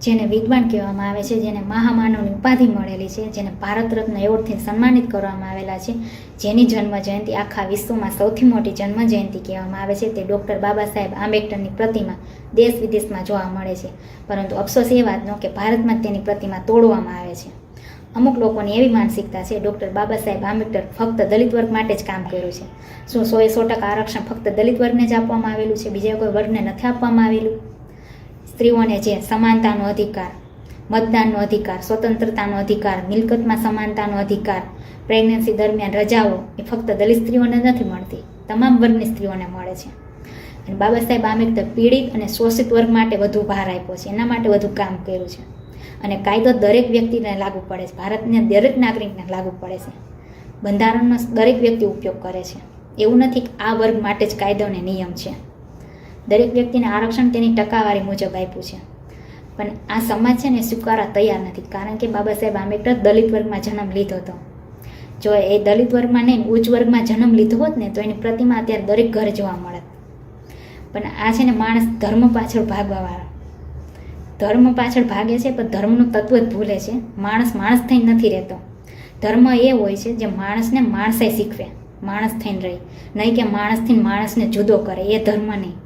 જેને વિદ્વાન કહેવામાં આવે છે, જેને મહામાનવની ઉપાધિ મળેલી છે, જેને ભારત રત્ન એવોર્ડથી સન્માનિત કરવામાં આવેલા છે, જેની જન્મ જયંતિ આખા વિશ્વમાં સૌથી મોટી જન્મ જયંતિ કહેવામાં આવે છે, તે ડૉક્ટર બાબા સાહેબ આંબેડકરની પ્રતિમા દેશ વિદેશમાં જોવા મળે છે. પરંતુ અફસોસ એ વાતનો કે ભારતમાં તેની પ્રતિમા તોડવામાં આવે છે. અમુક લોકોની એવી માનસિકતા છે ડૉક્ટર બાબા સાહેબ આંબેડકર ફક્ત દલિત વર્ગ માટે જ કામ કર્યું છે. શું 100% આરક્ષણ ફક્ત દલિત વર્ગને જ આપવામાં આવેલું છે, બીજા કોઈ વર્ગને નથી આપવામાં આવેલું? સ્ત્રીઓને જે સમાનતાનો અધિકાર, મતદાનનો અધિકાર, સ્વતંત્રતાનો અધિકાર, મિલકતમાં સમાનતાનો અધિકાર, પ્રેગ્નન્સી દરમિયાન રજાઓ એ ફક્ત દલિત સ્ત્રીઓને નથી મળતી, તમામ વર્ગની સ્ત્રીઓને મળે છે. અને બાબા સાહેબ આંબેડકર પીડિત અને શોષિત વર્ગ માટે વધુ ભાર આપ્યો છે, એના માટે વધુ કામ કર્યું છે. અને કાયદો દરેક વ્યક્તિને લાગુ પડે છે, ભારતને દરેક નાગરિકને લાગુ પડે છે. બંધારણનો દરેક વ્યક્તિ ઉપયોગ કરે છે. એવું નથી કે આ વર્ગ માટે જ કાયદો અને નિયમ છે. દરેક વ્યક્તિને આરક્ષણ તેની ટકાવારી મુજબ આપ્યું છે. પણ આ સમાજ છે ને સ્વીકારવા તૈયાર નથી, કારણ કે બાબા સાહેબ આંબેડકર દલિત વર્ગમાં જન્મ લીધો હતો. જો એ દલિત વર્ગમાં નહીં ઉચ્ચ વર્ગમાં જન્મ લીધો હોત ને તો એની પ્રતિમા અત્યારે દરેક ઘરે જોવા મળે. પણ આ છે ને માણસ ધર્મ પાછળ ભાગવાવાળા, ધર્મ પાછળ ભાગે છે પણ ધર્મનું તત્વ જ ભૂલે છે. માણસ થઈને નથી રહેતો. ધર્મ એ હોય છે જે માણસને માણસાઈ શીખવે, માણસ થઈને રહી, નહીં કે માણસથી માણસને જુદો કરે, એ ધર્મ નહીં.